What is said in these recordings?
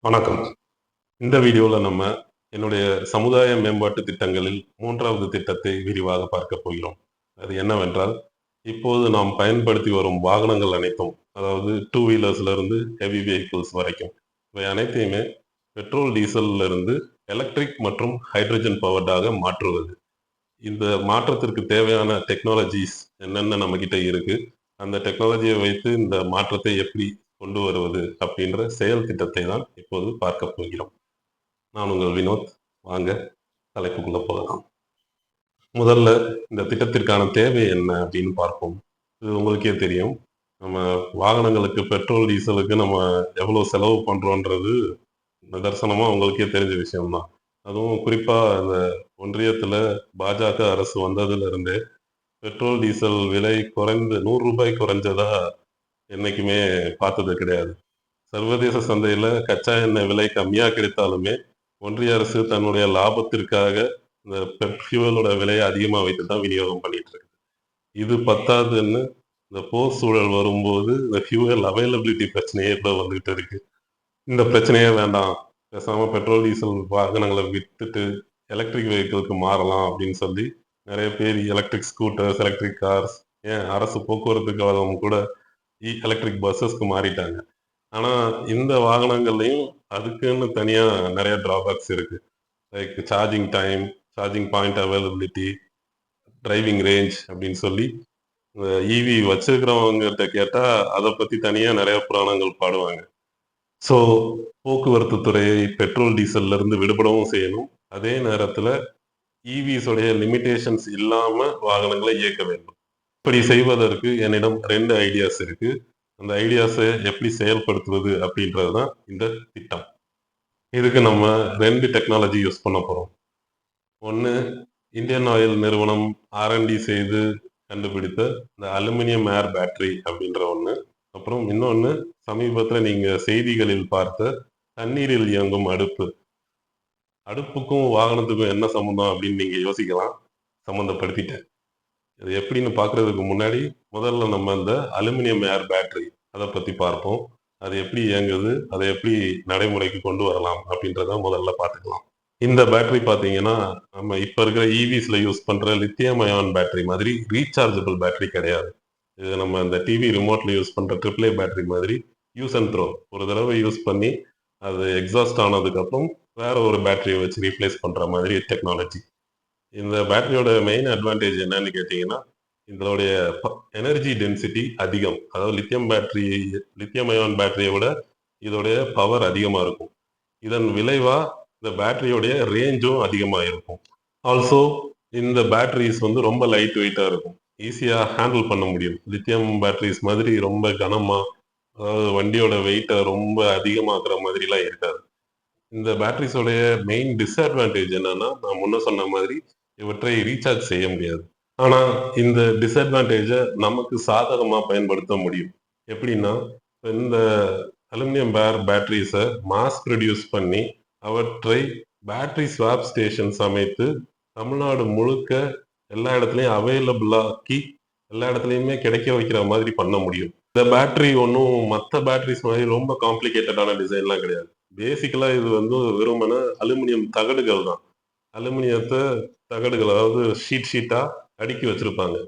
வணக்கம். இந்த வீடியோல நம்ம என்னுடைய சமுதாய மேம்பாட்டு திட்டங்களில் 3வது திட்டத்தை விரிவாக பார்க்கப் போகிறோம். அது என்னவென்றால், இப்போது நாம் பயன்படுத்தி வரும் வாகனங்கள் அனைத்தும், அதாவது 2 வீலர்ஸ்ல இருந்து ஹெவி வெஹிக்கிள்ஸ் வரைக்கும், இவை அனைத்தையுமே பெட்ரோல், டீசல்ல இருந்து எலக்ட்ரிக் மற்றும் ஹைட்ரஜன் பவர்டாக மாற்றுவது. இந்த மாற்றத்திற்கு தேவையான டெக்னாலஜிஸ் என்னென்ன நம்மகிட்ட இருக்கு? அந்த டெக்னாலஜிய வைத்து இந்த மாற்றத்தை எப்படி கொண்டு வருவது? அப்படின்ற செயல் திட்டத்தை தான் இப்போது பார்க்கப் போகிறோம். நான் உங்கள் வினோத். வாங்க தலைப்புக்குள்ள போகலாம். முதல்ல இந்த திட்டத்திற்கான தேவை என்ன அப்படின்னு பார்ப்போம். இது உங்களுக்கே தெரியும். நம்ம வாகனங்களுக்கு பெட்ரோல், டீசலுக்கு நம்ம எவ்வளோ செலவு பண்றோன்றது நிதர்சனமா உங்களுக்கே தெரிஞ்ச விஷயம் தான். அதுவும் குறிப்பா இந்த ஒன்றியத்தில பாஜக அரசு வந்ததிலிருந்தே பெட்ரோல், டீசல் விலை குறைந்து ரூ. 100 குறைஞ்சதா என்னைக்குமே பார்த்தது கிடையாது. சர்வதேச சந்தையில கச்சா எண்ணெய் விலை கம்மியா கிடைத்தாலுமே, ஒன்றிய அரசு தன்னுடைய லாபத்திற்காக இந்த ஃபியூவலோட விலைய அதிகமா வைத்து தான் விநியோகம் பண்ணிட்டு இருக்கு. இது பத்தாதுன்னு இந்த போர் சூழல் வரும்போது, இந்த ஃபியூவல் அவைலபிலிட்டி பிரச்சனையே இப்ப வந்துகிட்டு இருக்கு. இந்த பிரச்சனையே வேண்டாம். பேசாம பெட்ரோல், டீசல் வாகனங்கள வித்துட்டு எலக்ட்ரிக் வெஹிக்கிள்க்கு மாறலாம் அப்படின்னு சொல்லி, நெறைய பேர் எலக்ட்ரிக் ஸ்கூட்டர்ஸ், எலக்ட்ரிக் கார்ஸ், ஏன் அரசு போக்குவரத்து கழகம் கூட எலக்ட்ரிக் பஸ்ஸஸ்க்கு மாறிட்டாங்க. ஆனா, இந்த வாகனங்கள்லயும் அதுக்குன்னு தனியா நெறைய ட்ராபேக்ஸ் இருக்கு. Like charging time, charging point availability, driving range அப்படின்னு சொல்லி, இந்த ஈவி வச்சிருக்கிறவங்ககிட்ட கேட்டா, அத பத்தி தனியா நெறைய புராணங்கள் பாடுவாங்க. ஸோ, போக்குவரத்து துறையை பெட்ரோல், டீசல்ல இருந்து விடுபடவும் செய்யணும். அதே நேரத்துல ஈவிஸ் உடைய லிமிட்டேஷன்ஸ் இல்லாம வாகனங்களை இயக்க வேண்டும். இப்படி செய்வதற்கு என்னிடம் 2 ஐடியாஸ் இருக்கு. அந்த ஐடியாஸ எப்படி செயல்படுத்துவது அப்படின்றது தான் இந்த திட்டம். இதுக்கு நம்ம 2 டெக்னாலஜி யூஸ் பண்ண போறோம். ஒண்ணு இந்தியன் ஆயில் நிறுவனம் ஆர்&டி செய்து கண்டுபிடித்த இந்த அலுமினியம் ஏர் பேட்டரி அப்படின்ற ஒண்ணு. அப்புறம் இன்னொன்னு சமீபத்தில நீங்க செய்திகளில் பார்த்த தண்ணீரில் இயங்கும் அடுப்பு. அடுப்புக்கும் வாகனத்துக்கும் என்ன சம்மந்தம் அப்படின்னு நீங்க யோசிக்கலாம். சம்மந்தப்படுத்திட்டேன். இது எப்படின்னு பார்க்குறதுக்கு முன்னாடி, முதல்ல நம்ம இந்த அலுமினியம் ஏர் பேட்டரி அத பத்தி பார்ப்போம். அது எப்படி இயங்குது? அத எப்படி நடைமுறைக்கு கொண்டு வரலாம்? அப்படின்றத முதல்ல பார்த்துக்கலாம். இந்த பேட்டரி பார்த்தீங்கன்னா, நம்ம இப்ப இருக்கிற ஈவிஸ்ல யூஸ் பண்ற லித்தியம் அயான் பேட்டரி மாதிரி ரீசார்ஜபிள் பேட்டரி கிடையாது. இது நம்ம இந்த டிவி ரிமோட்ல யூஸ் பண்ற AAA பேட்டரி மாதிரி யூஸ் அண்ட் த்ரோ. ஒரு தடவை யூஸ் பண்ணி, அது எக்ஸாஸ்ட் ஆனதுக்கப்புறம் வேற ஒரு பேட்டரிய வச்சு ரீப்ளேஸ் பண்ற மாதிரி டெக்னாலஜி. இந்த பேட்டரியோட மெயின் அட்வான்டேஜ் என்னன்னு கேட்டீங்கன்னா, இதனுடைய எனர்ஜி டென்சிட்டி அதிகம். அதாவது லித்தியம் அயான் பேட்டரிய விட இதோடைய பவர் அதிகமா இருக்கும். இதன் விளைவா இந்த பேட்டரியோடைய ரேஞ்சும் அதிகமா இருக்கும். ஆல்சோ இந்த பேட்டரீஸ் வந்து ரொம்ப லைட் வெயிட்டா இருக்கும். ஈஸியா ஹேண்டில் பண்ண முடியும். லித்தியம் பேட்டரீஸ் மாதிரி ரொம்ப கனமா, அதாவது வண்டியோட வெயிட்ட ரொம்ப அதிகமாக்குற மாதிரிலாம் இருக்காது. இந்த பேட்டரீஸோடைய மெயின் டிஸ்அட்வான்டேஜ் என்னன்னா, நான் முன்ன சொன்ன மாதிரி இவற்றை ரீசார்ஜ் செய்ய முடியாது. ஆனா, இந்த டிஸ்அட்வான்டேஜ நமக்கு சாதகமா பயன்படுத்த முடியும். எப்படின்னா, இந்த அலுமினியம் பேட்டரீஸ மாஸ் ப்ரொடியூஸ் பண்ணி, அவற்றை பேட்டரி ஸ்வாப் ஸ்டேஷன்ஸ் அமைத்து, தமிழ்நாடு முழுக்க எல்லா இடத்துலயும் அவைலபிள் ஆக்கி, எல்லா இடத்துலயுமே கிடைக்க வைக்கிற மாதிரி பண்ண முடியும். இந்த பேட்டரி ஒண்ணும் மத்த பேட்டரீஸ் மாரி ரொம்ப காம்ப்ளிகேட்டடான டிசைன்லாம் கிடையாது. பேசிக்கலா இது வந்து வெறுமனே அலுமினியம் தகடுகள் தான். அலுமினியத்த தகடுகள் அதாவது ஷீட்டா அடுக்கி வச்சிருப்பாங்க.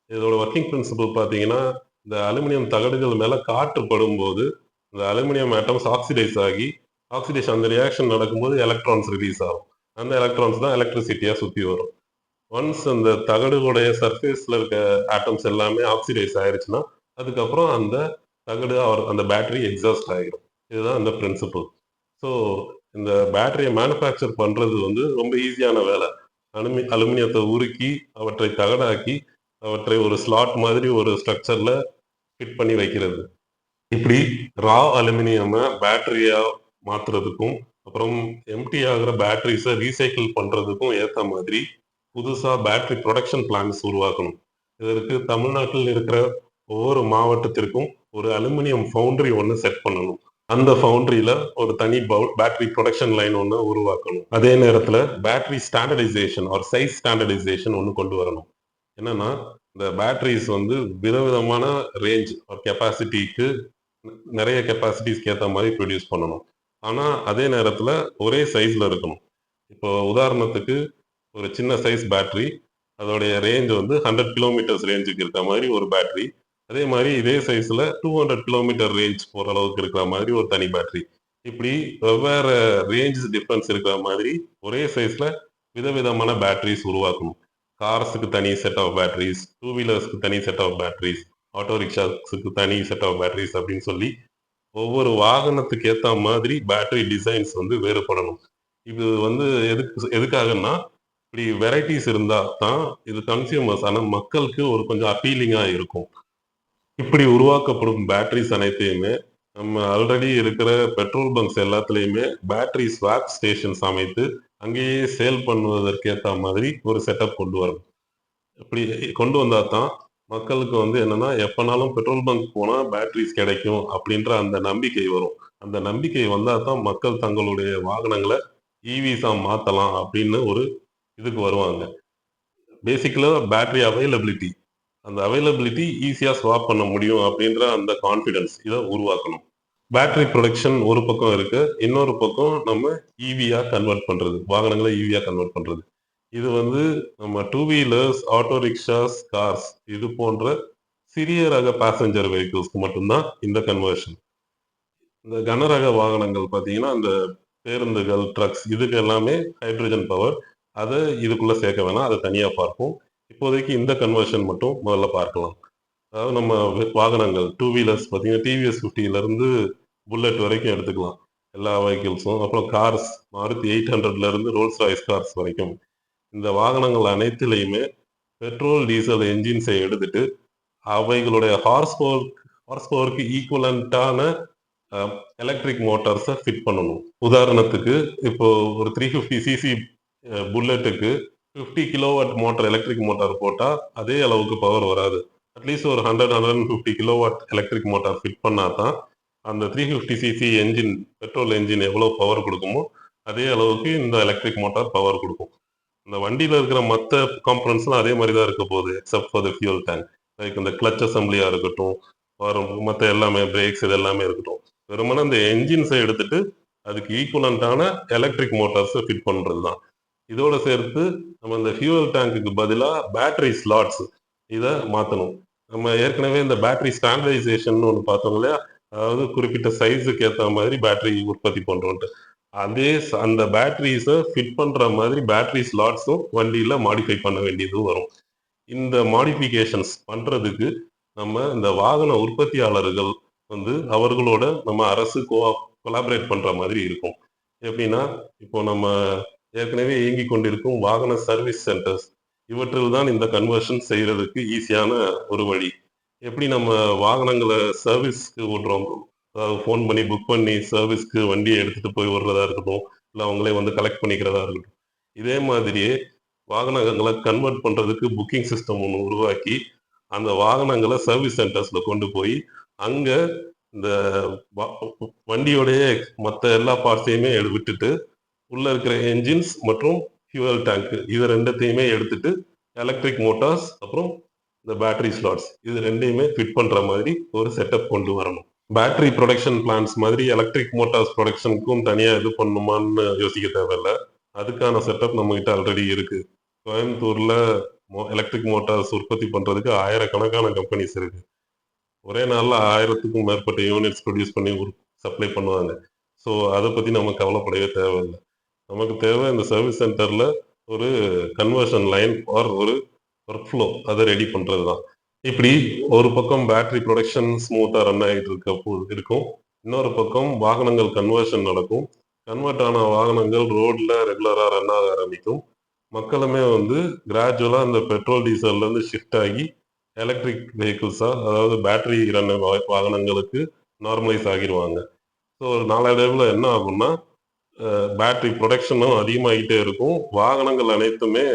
இதோட வொர்க்கிங் பிரின்சிபல் பார்த்தீங்கன்னா, இந்த அலுமினியம் தகடுகள் மேல காற்று படும்போது, இந்த அலுமினியம் ஆட்டம்ஸ் ஆக்ஸிடைஸ் ஆகி, ஆக்ஸிடேஷன் அந்த ரியாக்ஷன் நடக்கும்போது எலக்ட்ரான்ஸ் ரிலீஸ் ஆகும். அந்த எலக்ட்ரான்ஸ் தான் எலக்ட்ரிசிட்டியா சுத்தி வரும். ஒன்ஸ் அந்த தகடுகளுடைய சர்ஃபேஸ்ல இருக்க ஆட்டம்ஸ் எல்லாமே ஆக்ஸிடைஸ் ஆயிருச்சுன்னா, அதுக்கப்புறம் அந்த தகடு அந்த பேட்டரி எக்ஸாஸ்ட் ஆயிரும். இதுதான் அந்த பிரின்சிபல். ஸோ, இந்த பேட்டரிய மேனுஃபேக்சர் பண்றது வந்து ரொம்ப ஈஸியான வேலை. அலுமினியத்த உருக்கி, அவற்றை தகடாக்கி, அவற்றை ஒரு ஸ்லாட் மாதிரி ஒரு ஸ்ட்ரக்சர்ல ஃபிட் பண்ணி வைக்கிறது. இப்படி ரா அலுமினியம பேட்டரியா மாத்துறதுக்கும், அப்புறம் எம்ப்டி ஆகுற பேட்டரீஸ ரீசைக்கிள் பண்றதுக்கும் ஏத்த மாதிரி, புதுசா பேட்டரி புரொடக்ஷன் பிளான்ட்ஸ் உருவாக்கணும். இதற்கு தமிழ்நாட்டில் இருக்கிற ஒவ்வொரு மாவட்டத்திற்கும் ஒரு அலுமினியம் ஃபவுண்டரி ஒண்ணு செட் பண்ணணும். அந்த ஃபவுண்டரியில ஒரு தனி பேட்டரி புரொடக்ஷன் லைன் ஒண்ணு உருவாக்கணும். அதே நேரத்துல battery standardization or size standardization ஒண்ணு கொண்டு வரணும். என்னன்னா, இந்த பேட்டரீஸ் வந்து விதவிதமான ரேஞ்ச் ஆர் கெப்பாசிட்டிக்கு நெறைய கெப்பாசிட்டிஸ்க்கு ஏத்த மாரி ப்ரொடியூஸ் பண்ணணும். ஆனா அதே நேரத்துல ஒரே சைஸ்ல இருக்கணும். இப்போ உதாரணத்துக்கு ஒரு சின்ன சைஸ் பேட்டரி, அதோடைய ரேஞ்ச் வந்து 100 கிலோமீட்டர்ஸ் ரேஞ்சுக்கு இருக்க மாரி ஒரு பேட்டரி. அதே மாரி இதே சைஸ்ல 200 கிலோமீட்டர் ரேஞ்ச் போற அளவுக்கு இருக்கிற மாதிரி ஒரு தனி பேட்டரி. இப்படி வெவ்வேறு ரேஞ்ச் டிஃபரன்ஸ் இருக்கிற மாதிரி ஒரே சைஸ்ல விதவிதமான பேட்டரிஸ் உருவாக்கணும். கார்ஸுக்கு தனி செட் ஆஃப் பேட்டரிஸ், டூ வீலர்ஸ்க்கு தனி செட் ஆஃப் பேட்டரிஸ், ஆட்டோ ரிக்ஷாஸ்க்கு தனி செட் ஆஃப் பேட்டரிஸ் அப்படின்னு சொல்லி ஒவ்வொரு வாகனத்துக்கு ஏத்த மாதிரி பேட்டரி டிசைன்ஸ் வந்து வேறுபடணும். இது வந்து எதுக்காகன்னா, இப்படி வெரைட்டீஸ் இருந்தா தான் இது கன்சியூமர்ஸ் ஆனா மக்களுக்கு ஒரு கொஞ்சம் அப்பீலிங்கா இருக்கும். இப்படி உருவாக்கப்படும் பேட்டரிஸ் அனைத்தையுமே நம்ம ஆல்ரெடி இருக்கிற பெட்ரோல் பங்க்ஸ் எல்லாத்துலயுமே பேட்டரி ஸ்வாப் ஸ்டேஷன்ஸ் அமைத்து, அங்கேயே சேல் பண்ணுவதற்கு ஏத்தா மாதிரி ஒரு செட்டப் கொண்டு வரணும். இப்படி கொண்டு வந்தா தான் மக்களுக்கு வந்து என்னன்னா, எப்பனாலும் பெட்ரோல் பங்க் போனா பேட்டரிஸ் கிடைக்கும் அப்படின்ற அந்த நம்பிக்கை வரும். அந்த நம்பிக்கை வந்தா தான் மக்கள் தங்களுடைய வாகனங்கள ஈவிஸா மாத்தலாம் அப்படின்னு ஒரு இதுக்கு வருவாங்க. பேசிக்கலா பேட்டரி அவைலபிலிட்டி. அந்த அவைலபிலிட்டி ஈஸியா ஸ்வாப் பண்ண முடியும் அப்படின்ற அந்த கான்ஃபிடன்ஸ் இத உருவாக்கணும். பேட்டரி புரொடக்ஷன் ஒரு பக்கம் இருக்கு. இன்னொரு பக்கம் நம்ம ஈவியா கன்வெர்ட் பண்றது. வாகனங்கள ஈவியா கன்வெர்ட் பண்றது. இது வந்து நம்ம two wheelers, auto rickshaws, cars இது போன்ற சிறிய ரக பாசெஞ்சர் வெஹிக்கிள்ஸ்க்கு மட்டும் தான் இந்த கன்வர்ஷன். இந்த கனரக வாகனங்கள் பார்த்தீங்கன்னா, அந்த பேருந்துகள், ட்ரக்ஸ் இதுக்கு எல்லாமே ஹைட்ரஜன் பவர். அத இதுக்குள்ள சேர்க்க வேணாம். அத தனியா பார்ப்போம். இப்போதைக்கு இந்த கன்வர்ஷன் மட்டும் முதல்ல பார்க்கலாம். அதாவது நம்ம வாகனங்கள் டூ வீலர்ஸ் பார்த்தீங்கன்னா, டிவிஎஸ் 50லேருந்து புல்லட் வரைக்கும் எடுத்துக்கலாம். எல்லா வெஹிக்கிள்ஸும். அப்புறம் கார்ஸ் மாருதி 800லேருந்து ரோல்ஸ் ராய்ஸ் கார்ஸ் வரைக்கும். இந்த வாகனங்கள் அனைத்திலயுமே பெட்ரோல், டீசல் என்ஜின்ஸை எடுத்துட்டு, அவைகளுடைய ஹார்ஸ் பவருக்கு ஈக்குவலன்ட்டான அ எலக்ட்ரிக் மோட்டார்ஸ ஃபிட் பண்ணணும். உதாரணத்துக்கு, இப்போ ஒரு 350 சிசி புல்லட்டுக்கு 50 கிலோவாட் மோட்டார் எலக்ட்ரிக் மோட்டார் போட்டா, அதே அளவுக்கு பவர் வராது. அட்லீஸ்ட் ஒரு 100, 150 கிலோவாட் எலக்ட்ரிக் மோட்டார் ஃபிட் பண்ணா தான், அந்த 350 சிசி என்ஜின் பெட்ரோல் என்ஜின் எவ்வளோ பவர் குடுக்குமோ, அதே அளவுக்கு இந்த எலக்ட்ரிக் மோட்டார் பவர் குடுக்கும். இந்த வண்டியில இருக்கிற மத்த காம்போனன்ட்ஸ்லாம் அதே மாரி தான் இருக்க போகுது. Except for the fuel tank. Like இந்த கிளட்ச் அசெம்பிளியா இருக்கட்டும், வரும் மத்த எல்லாமே பிரேக்ஸ் இது எல்லாமே இருக்கட்டும். வெறுமனே இந்த என்ஜின்ஸ எடுத்துட்டு, அதுக்கு ஈக்குவலன்ட்டான எலக்ட்ரிக் மோட்டார்ஸ ஃபிட் பண்றது தான். இதோட சேர்த்து நம்ம இந்த ஃபியூயல் டேங்க்குக்கு பதிலா பேட்டரி ஸ்லாட்ஸ் இத மாத்தணும். நம்ம ஏற்கனவே இந்த பேட்டரி ஸ்டாண்டர்டைசேஷன்னு ஒண்ணு பார்த்தோம் இல்லையா? அதாவது குறிப்பிட்ட சைஸுக்கு ஏத்த மாதிரி பேட்டரி உற்பத்தி பண்றோன்ட்டு. அந்த பேட்டரீஸ ஃபிட் பண்ற மாதிரி பேட்டரி ஸ்லாட்ஸும் வண்டியில மாடிஃபை பண்ண வேண்டியது வரும். இந்த மாடிஃபிகேஷன்ஸ் பண்றதுக்கு நம்ம இந்த வாகன உற்பத்தியாளர்கள் வந்து அவர்களோட நம்ம அரசு கொலாபரேட் பண்ற மாதிரி இருக்கும். எப்படின்னா, இப்போ நம்ம ஏற்கனவே இயங்கிக் கொண்டிருக்கும் வாகன சர்வீஸ் சென்டர்ஸ் இவற்றில் தான் இந்த கன்வர்ஷன் செய்றதுக்கு ஈஸியான ஒரு வழி. எப்படி நம்ம வாகனங்கள சர்வீஸ்க்கு விடுறோம். அதாவது ஃபோன் பண்ணி புக் பண்ணி சர்வீஸ்க்கு வண்டிய எடுத்துட்டு போய் விடுறதா இருக்கட்டும். இல்ல அவங்களே வந்து கலெக்ட் பண்ணிக்கிறதா இருக்கட்டும். இதே மாதிரியே வாகனங்கள கன்வெர்ட் பண்றதுக்கு புக்கிங் சிஸ்டம் ஒண்ணு உருவாக்கி, அந்த வாகனங்கள சர்வீஸ் சென்டர்ஸ்ல கொண்டு போய், அங்க இந்த வ வண்டியோடைய மத்த எல்லா பார்ட்ஸையுமே விட்டுட்டு, உள்ள இருக்கிற என்ஜின்ஸ் மற்றும் ஃபியூயல் டேங்க் இது 2த்தையுமே எடுத்துட்டு, எலக்ட்ரிக் மோட்டார்ஸ் அப்புறம் இந்த பேட்டரி ஸ்லாட்ஸ் இது 2யுமே ஃபிட் பண்ற மாதிரி ஒரு செட்டப் கொண்டு வரணும். பேட்டரி புரொடக்ஷன் பிளான்ட்ஸ் மாதிரி எலக்ட்ரிக் மோட்டார்ஸ் புரொடக்ஷனுக்கும் தனியா இது பண்ணணுமான்னு யோசிக்க தேவையில்ல. அதுக்கான செட்டப் நம்மகிட்ட ஆல்ரெடி இருக்கு. கோயம்புத்தூர்ல எலக்ட்ரிக் மோட்டார்ஸ் உற்பத்தி பண்றதுக்கு ஆயிரக்கணக்கான கம்பெனிஸ் இருக்கு. ஒரே நாள்ல 1000த்துக்கும் மேற்பட்ட யூனிட்ஸ் ப்ரொடியூஸ் பண்ணி சப்ளை பண்ணுவாங்க. ஸோ அத பத்தி நம்ம கவலைப்படவே தேவையில்ல. நமக்கு தேவை இந்த சர்வீஸ் சென்டர்ல ஒரு கன்வர்ஷன் லைன் ஆர் ஒரு ஒர்க் ஃப்ளோ அத ரெடி பண்றது தான். இப்படி ஒரு பக்கம் பேட்டரி புரொடக்ஷன் ஸ்மூத்தா ரன் ஆயிட்டு இருக்கும். இன்னொரு பக்கம் வாகனங்கள் கன்வர்ஷன் நடக்கும். கன்வெர்ட் ஆன வாகனங்கள் ரோட்ல ரெகுலரா ரன் ஆக ஆரம்பிக்கும். மக்களுமே வந்து கிராஜுவலா இந்த பெட்ரோல், டீசல்ல இருந்து ஷிஃப்ட் ஆகி எலக்ட்ரிக் வெஹிக்கிள்ஸா அதாவது பேட்டரி ரன் வாகனங்களுக்கு நார்மலைஸ் ஆகிருவாங்க. ஸோ நாளடைவுல என்ன ஆகும்னா, பேட்டரி புரொடக்ஷனும் அதிகமாகிட்டே இருக்கும். வாகனங்கள் அனைத்துமே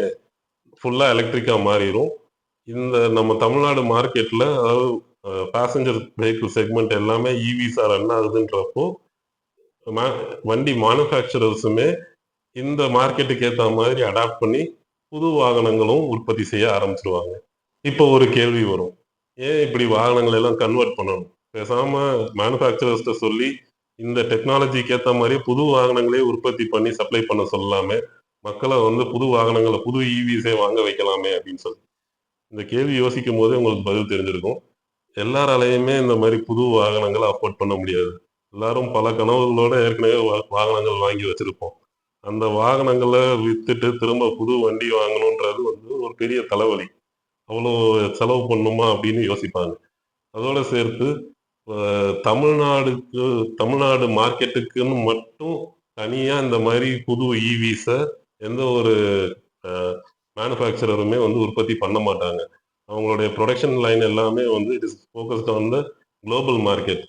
ஃபுல்லா எலக்ட்ரிக்கா மாறிரும். இந்த நம்ம தமிழ்நாடு மார்க்கெட்ல அதாவது பேசஞ்சர் வெஹிக்கிள் செக்மெண்ட் எல்லாமே ஈவிஸா ரன் ஆகுதுன்றப்போ, மே வண்டி மேனுஃபேக்சரர்ஸுமே இந்த மார்க்கெட்டுக்கு ஏத்த மாதிரி அடாப்ட் பண்ணி, புது வாகனங்களும் உற்பத்தி செய்ய ஆரம்பிச்சுருவாங்க. இப்போ ஒரு கேள்வி வரும். ஏன் இப்படி வாகனங்கள எல்லாம் கன்வெர்ட் பண்ணணும்? பேசாம மேனுஃபேக்சரர்ஸ்ட்ட சொல்லி, இந்த டெக்னாலஜிக்கு ஏத்த மாரி புது வாகனங்களே உற்பத்தி பண்ணி சப்ளை பண்ண சொல்லலாமே! மக்கள வந்து புது வாகனங்கள, புது ஈவிஸே வாங்க வைக்கலாமே! அப்டின்னு சொல்லி. இந்த கேள்வி யோசிக்கும்போதே உங்களுக்கு பதில் தெரிஞ்சிருக்கும். எல்லாராலயுமே இந்த மாரி புது வாகனங்கள அஃபோர்ட் பண்ண முடியாது. எல்லாரும் பல கனவுகளோட ஏற்கனவே வாகனங்கள் வாங்கி வச்சிருப்போம். அந்த வாகனங்கள வித்துட்டு திரும்ப புது வண்டி வாங்கணுன்றது வந்து ஒரு பெரிய தலைவலி. அவ்வளோ செலவு பண்ணணுமா? அப்டின்னு யோசிப்பாங்க. அதோட சேர்த்து அ தமிழ்நாடுக்கு தமிழ்நாடு மார்க்கெட்டுக்குன்னு மட்டும் தனியா இந்த மாரி புது ஈவிஸ எந்த ஒரு அ மேனுஃபேக்சரருமே வந்து உற்பத்தி பண்ண மாட்டாங்க. அவங்களுடைய புரொடக்ஷன் லைன் எல்லாமே வந்து it is focused on the global market.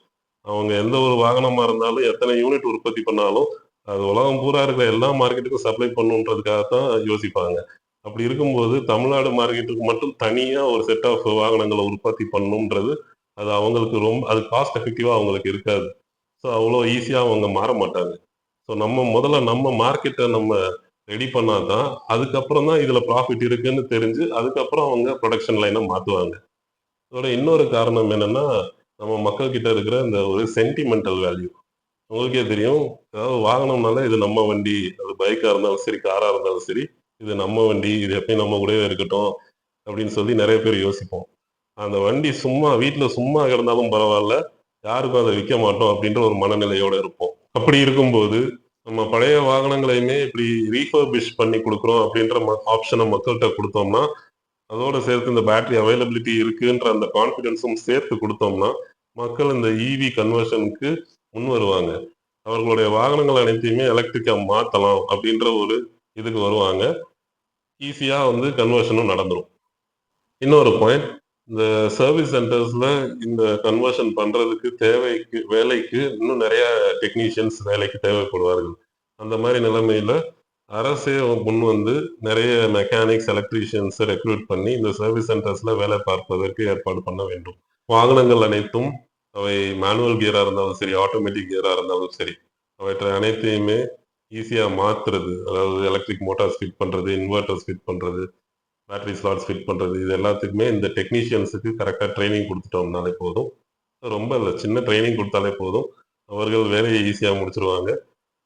அவங்க எந்த ஒரு வாகனமா இருந்தாலும், எத்தனை யூனிட் உற்பத்தி பண்ணாலும், அது உலகம் பூரா இருக்கிற எல்லா மார்க்கெட்டுக்கும் சப்ளை பண்ணணுன்றதுக்காக தான் யோசிப்பாங்க. அப்படி இருக்கும்போது, தமிழ்நாடு மார்க்கெட்டுக்கு மட்டும் தனியா ஒரு செட் ஆஃப் வாகனங்கள உற்பத்தி பண்ணணுன்றது, அது அவங்களுக்கு அது காஸ்ட் எஃபெக்டிவா அவங்களுக்கு இருக்காது. ஸோ, அவ்வளோ ஈஸியா அவங்க மாற மாட்டாங்க. ஸோ, நம்ம முதல்ல நம்ம மார்க்கெட்ட நம்ம ரெடி பண்ணா தான், அதுக்கப்புறம் தான் இதுல ப்ராஃபிட் இருக்குன்னு தெரிஞ்சு, அதுக்கப்புறம் அவங்க புரொடக்ஷன் லைன மாத்துவாங்க. இதோட இன்னொரு காரணம் என்னன்னா, நம்ம மக்கள் கிட்ட இருக்கிற இந்த ஒரு சென்டிமென்டல் வேல்யூ. உங்களுக்கே தெரியும், அதாவது வாகனம்னாலே இது நம்ம வண்டி. அது பைக்கா இருந்தாலும் சரி, காரா இருந்தாலும் சரி, இது நம்ம வண்டி. இது எப்பயும் நம்ம கூடவே இருக்கட்டும், அப்படின்னு சொல்லி நெறைய பேர் யோசிப்போம். அந்த வண்டி சும்மா வீட்ல சும்மா கிடந்தாலும் பரவால்ல, யாருக்கும் அத விக்க மாட்டோம் அப்படின்ற ஒரு மனநிலையோட இருப்போம். அப்படி இருக்கும்போது, நம்ம பழைய வாகனங்களையுமே இப்படி ரீஃபர்பிஷ் பண்ணி குடுக்குறோம் அப்படின்ற ஆப்ஷன மக்கள்ட்ட குடுத்தோம்னா, அதோட சேர்த்து இந்த பேட்டரி அவைலபிலிட்டி இருக்குன்ற அந்த கான்ஃபிடன்ஸும் சேர்த்து குடுத்தோம்னா, மக்கள் இந்த ஈவி கன்வர்ஷனுக்கு முன் வருவாங்க. அவர்களுடைய வாகனங்கள் அனைத்தையுமே எலக்ட்ரிக்கா மாத்தலாம் அப்படின்ற ஒரு இதுக்கு வருவாங்க. ஈஸியா வந்து கன்வர்ஷனும் நடந்துரும். இன்னொரு பாயிண்ட், இந்த சர்வீஸ் சென்டர்ஸ்ல இந்த கன்வர்ஷன் பண்றதுக்கு வேலைக்கு இன்னும் நெறைய டெக்னீஷியன்ஸ் வேலைக்கு தேவைப்படுவார்கள். அந்த மாரி நிலைமையில அரசே முன் வந்து நெறைய மெக்கானிக்ஸ், எலக்ட்ரீஷியன்ஸ ரெக்ரூட் பண்ணி இந்த சர்வீஸ் சென்டர்ஸ்ல வேலை பார்ப்பதற்கு ஏற்பாடு பண்ண வேண்டும். வாகனங்கள் அனைத்தும் அவை மேனுவல் கியரா இருந்தாலும் சரி, ஆட்டோமேட்டிக் கியரா இருந்தாலும் சரி, அவற்றை அனைத்தையுமே ஈஸியா மாத்துறது. அதாவது எலக்ட்ரிக் மோட்டார்ஸ் ஃபிட் பண்றது, இன்வெர்டர்ஸ் ஃபிட் பண்றது, பேட்டரி ஸ்லாட்ஸ் ஃபிட் பண்றது. இது எல்லாத்துக்குமே இந்த டெக்னீஷியன்ஸுக்கு கரெக்ட்டா ட்ரெய்னிங் குடுத்துட்டோம்னாலே போதும். ரொம்ப இல்ல, சின்ன ட்ரெய்னிங் குடுத்தாலே போதும். அவர்கள் வேலைய ஈஸியா முடிச்சுருவாங்க.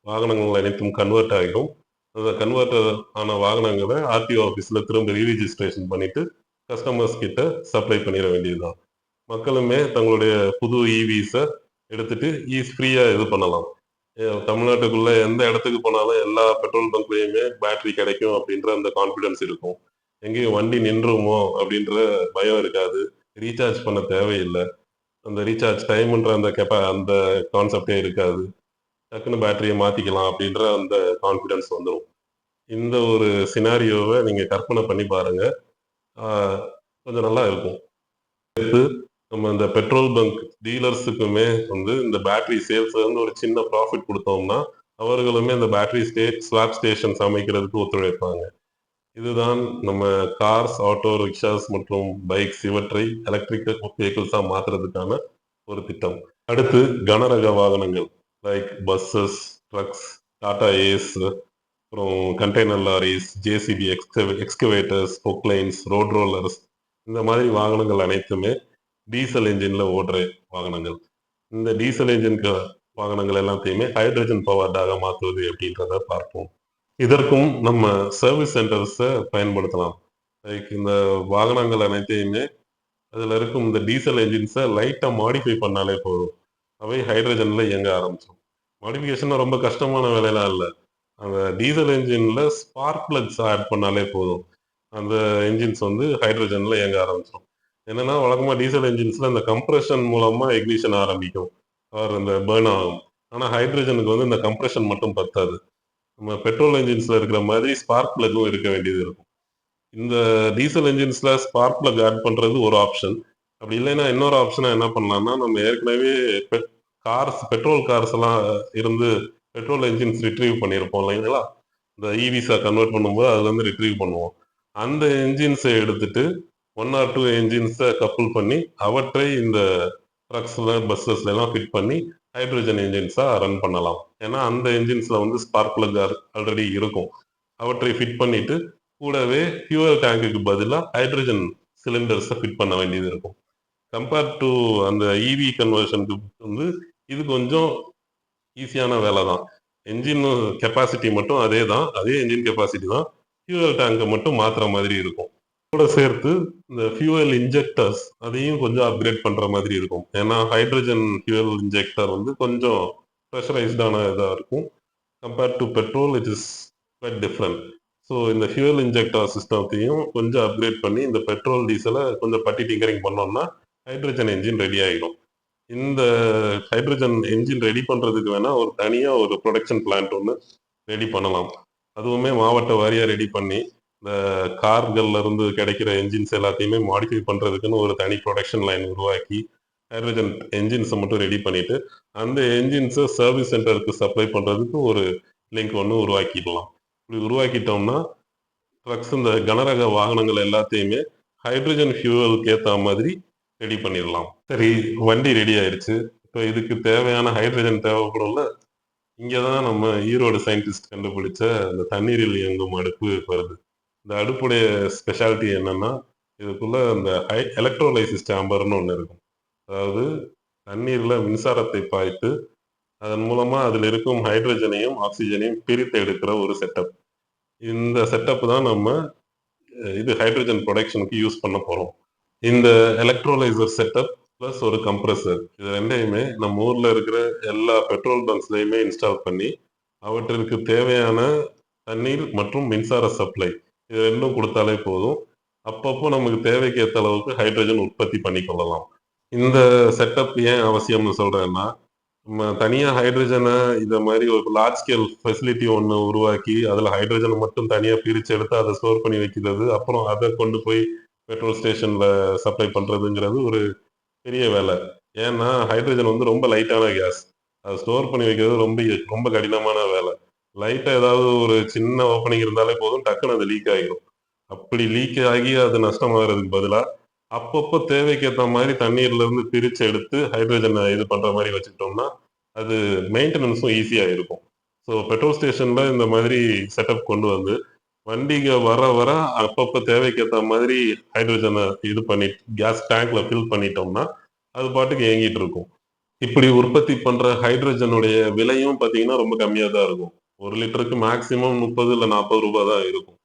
வாகனங்கள் அனைத்தும் கன்வெர்ட் ஆகிடும். அந்த கன்வெர்ட் ஆன வாகனங்கள ஆர்டிஓ ஆஃபீஸ்ல திரும்ப ரீரிஜிஸ்ட்ரேஷன் பண்ணிட்டு, கஸ்டமர்ஸ் கிட்ட சப்ளை பண்ணிற வேண்டியது தான். மக்களுமே தங்களுடைய புது ஈவிஸ எடுத்துட்டு ஃப்ரீயா இது பண்ணலாம். தமிழ்நாட்டுக்குள்ள எந்த இடத்துக்கு போனாலும் எல்லா பெட்ரோல் பங்க்லயுமே பேட்டரி கிடைக்கும் அப்படின்ற அந்த கான்ஃபிடன்ஸ் இருக்கும். எங்கேயும் வண்டி நின்றுமோ அப்படின்ற பயம் இருக்காது. ரீசார்ஜ் பண்ண தேவையில்ல. அந்த ரீசார்ஜ் டைம்ன்ற அந்த கான்செப்ட்டே இருக்காது. டக்குனு பேட்டரிய மாத்திக்கலாம் அப்படின்ற அந்த கான்ஃபிடன்ஸ் வந்துரும். இந்த ஒரு சினாரியோவ நீங்க கற்பனை பண்ணி பாருங்க. ஆ கொஞ்சம் நல்லா இருக்கும். நம்ம இந்த பெட்ரோல் பங்க் டீலர்ஸுக்குமே வந்து இந்த பேட்டரி சேல்ஸ்லேருந்து ஒரு சின்ன ப்ராஃபிட் குடுத்தோம்னா, அவர்களுமே இந்த பேட்டரி ஸ்வாப் ஸ்டேஷன்ஸ் அமைக்கிறதுக்கு ஒத்துழைப்பாங்க. இதுதான் நம்ம கார்ஸ், ஆட்டோ ரிக்ஷாஸ் மற்றும் பைக்ஸ் இவற்றை எலக்ட்ரிக்கல் வெஹிக்கிள்ஸா மாத்துறதுக்கான ஒரு திட்டம். அடுத்து கனரக வாகனங்கள் like buses, trucks, Tata Ace, அப்புறம் container lorries, JCB, excavators, poclains, road rollers இந்த மாதிரி வாகனங்கள் அனைத்துமே டீசல் என்ஜின்ல ஓடுற வாகனங்கள். இந்த டீசல் வாகனங்கள் எல்லாத்தையுமே ஹைட்ரஜன் பவர்டாக மாத்துவது எப்படின்றத பார்ப்போம். இதற்கும் நம்ம சர்வீஸ் சென்டர்ஸ பயன்படுத்தலாம். லைக் இந்த வாகனங்கள் அனைத்தையுமே அதுல இருக்கும் இந்த டீசல் என்ஜின்ஸ லைட்டா மாடிஃபை பண்ணாலே போதும். அவை ஹைட்ரஜன்ல இயங்க ஆரம்பிச்சுரும். மாடிஃபிகேஷன்னா ரொம்ப கஷ்டமான வேலைலாம் இல்ல. அந்த டீசல் என்ஜின்ல ஸ்பார்க் பிளக்ஸ் ஆட் பண்ணாலே போதும். அந்த என்ஜின்ஸ் வந்து ஹைட்ரஜன்ல இயங்க ஆரம்பிச்சுரும். என்னன்னா, வழக்கமா டீசல் என்ஜின்ஸ்ல இந்த கம்ப்ரஷன் மூலமா இக்னிஷன் ஆரம்பிக்கும். ஆர் இந்த பர்ன் ஆகும். ஆனா ஹைட்ரஜனுக்கு வந்து இந்த கம்ப்ரஷன் மட்டும் பத்தாது. நம்ம பெட்ரோல் என்ஜின்ஸ்ல இருக்கிற மாதிரி ஸ்பார்க் பிளக்கும் இருக்க வேண்டியது இருக்கும். இந்த டீசல் என்ஜின்ஸ்ல ஸ்பார்க் பிளக் ஆட் பண்றது ஒரு ஆப்ஷன். அப்படி இல்லைன்னா இன்னொரு ஆப்ஷனா என்ன பண்ணலாம்னா, நம்ம ஏற்கனவே பெட்ரோல் கார்ஸ் எல்லாம் இருந்து பெட்ரோல் என்ஜின்ஸ் ரிட்ரீவ் பண்ணியிருப்போம் இல்லைங்களா? இந்த ஈவிஸா கன்வெர்ட் பண்ணும்போது அதுலேருந்து ரிட்ரீவ் பண்ணுவோம். அந்த என்ஜின்ஸ எடுத்துட்டு 1 ஆர் 2 என்ஜின்ஸ கப்புள் பண்ணி, அவற்றை இந்த ட்ரக்ஸ்ல, பஸ்ஸஸ்லலாம் ஃபிட் பண்ணி ஹைட்ரஜன் என்ஜின்ஸா ரன் பண்ணலாம். ஏன்னா, அந்த என்ஜின்ஸ்ல வந்து ஸ்பார்க் பிளக் ஆல்ரெடி இருக்கும். அவற்றை ஃபிட் பண்ணிட்டு, கூடவே ஃபியூயல் டேங்க்குக்கு பதிலா ஹைட்ரஜன் சிலிண்டர்ஸ ஃபிட் பண்ண வேண்டியது இருக்கும். கம்பேர் டூ அந்த ஈவி கன்வர்ஷனுக்கு வந்து இது கொஞ்சம் ஈஸியான வேலை தான். என்ஜின் கெப்பாசிட்டி மட்டும் அதே தான். அதே என்ஜின் கெப்பாசிட்டி தான். ஃபியூயல் டேங்க மட்டும் மாத்துற மாதிரி இருக்கும். இதோட சேர்த்து இந்த ஃபியூயல் இன்ஜெக்டர்ஸ் அதையும் கொஞ்சம் அப்கிரேட் பண்ற மாதிரி இருக்கும். ஏன்னா ஹைட்ரஜன் ஃபியூயல் இன்ஜெக்டர் வந்து கொஞ்சம் பிரஷரைஸ்டான இதா இருக்கும். Compared to petrol it is quite different. So இந்த ஃபியூயல் இன்ஜெக்டர் சிஸ்டத்தையும் கொஞ்சம் அப்கிரேட் பண்ணி இந்த பெட்ரோல், டீசலை கொஞ்சம் பட்டி டிங்கரிங் பண்ணோம்னா ஹைட்ரஜன் என்ஜின் ரெடி ஆகிடும். இந்த ஹைட்ரஜன் என்ஜின் ரெடி பண்றதுக்கு வேணா ஒரு தனியா ஒரு ப்ரொடக்ஷன் பிளான்ட் ஒன்று ரெடி பண்ணலாம். அதுவுமே மாவட்ட வாரியா ரெடி பண்ணி இந்த கார்கள்ல இருந்து கிடைக்கிற என்ஜின்ஸ் எல்லாத்தையுமே மாடிஃபை பண்றதுக்குன்னு ஒரு தனி ப்ரொடக்ஷன் லைன் உருவாக்கி ஹைட்ரஜன் என்ஜின்ஸை மட்டும் ரெடி பண்ணிட்டு அந்த என்ஜின்ஸை சர்வீஸ் சென்டருக்கு சப்ளை பண்றதுக்கு ஒரு லிங்க் ஒன்று உருவாக்கிடலாம். இப்படி உருவாக்கிட்டோம்னா ட்ரக்ஸ் இந்த கனரக வாகனங்கள் எல்லாத்தையுமே ஹைட்ரஜன் ஃபியூவலுக்கு ஏற்ற மாதிரி ரெடி பண்ணிடலாம். சரி, வண்டி ரெடி ஆயிடுச்சு. இப்போ இதுக்கு தேவையான ஹைட்ரஜன் தேவைப்படும்ல. இங்கே தான் நம்ம ஈரோடு சயின்டிஸ்ட் கண்டுபிடிச்ச இந்த தண்ணீரில் இயங்கும் அடுப்பு வருது. இந்த அடுப்புடைய ஸ்பெஷாலிட்டி என்னன்னா, இதுக்குள்ள இந்த எலக்ட்ரோலைசிஸ் சேம்பர்னு ஒன்று இருக்கும். அதாவது தண்ணீரில் மின்சாரத்தை பாய்த்து அதன் மூலமா அதில் இருக்கும் ஹைட்ரஜனையும் ஆக்சிஜனையும் பிரித்து எடுக்கிற ஒரு செட்டப். இந்த செட்டப் தான் நம்ம இது ஹைட்ரஜன் ப்ரொடக்ஷனுக்கு யூஸ் பண்ண போறோம். இந்த எலக்ட்ரோலைசர் செட்டப் பிளஸ் ஒரு கம்ப்ரஸர் இது ரெண்டையுமே நம்ம ஊர்ல இருக்கிற எல்லா பெட்ரோல் பங்க்ஸ்லயுமே இன்ஸ்டால் பண்ணி அவற்றிற்கு தேவையான தண்ணீர் மற்றும் மின்சார சப்ளை இது ரெண்டும் கொடுத்தாலே போதும். அப்பப்போ நமக்கு தேவைக்கு ஏற்ற அளவுக்கு ஹைட்ரஜன் உற்பத்தி பண்ணி கொள்ளலாம். இந்த செட்டப் ஏன் அவசியம்னு சொல்றேன்னா, நம்ம தனியா ஹைட்ரஜனை இத மாதிரி ஒரு லார்ஜ் ஸ்கேல் ஃபெசிலிட்டி ஒண்ணு உருவாக்கி, அதுல ஹைட்ரஜனை மட்டும் தனியா பிரிச்சு எடுத்து அத ஸ்டோர் பண்ணி வைக்கிறது. அப்புறம் அத கொண்டு போய் பெட்ரோல் ஸ்டேஷன்ல சப்ளை பண்றதுங்கிறது ஒரு பெரிய வேலை. ஏன்னா, ஹைட்ரஜன் வந்து ரொம்ப லைட்டான கேஸ். அத ஸ்டோர் பண்ணி வைக்கிறது ரொம்ப ரொம்ப கடினமான வேலை. லைட்டா ஏதாவது ஒரு சின்ன ஓப்பனிங் இருந்தாலே போதும், டக்குனு அது லீக் ஆகிரும். அப்படி லீக் ஆகி அது நஷ்டமாகறதுக்கு பதிலா, அப்பப்போ தேவைக்கு ஏத்த மாரி தண்ணீர்ல இருந்து பிரிச்சு எடுத்து ஹைட்ரஜன இது பண்ற மாரி வச்சுக்கிட்டோம்னா, அது மெயின்டனன்ஸும் ஈஸியா இருக்கும். ஸோ பெட்ரோல் ஸ்டேஷன்ல இந்த மாதிரி செட்டப் கொண்டு வந்து, வண்டிக வர வர அப்பப்ப தேவைக்கு ஏத்த மாதிரி ஹைட்ரஜன இது பண்ணி கேஸ் டேங்க்ல ஃபில் பண்ணிட்டோம்னா, அது பாட்டுக்கு இயங்கிட்டு இருக்கும். இப்படி உற்பத்தி பண்ற ஹைட்ரஜனுடைய விலையும் பார்த்தீங்கன்னா, ரொம்ப கம்மியா தான் இருக்கும். 1 லிட்டருக்கு மேக்ஸிமம் 30 இல்ல ரூ. 40 தான் இருக்கும்.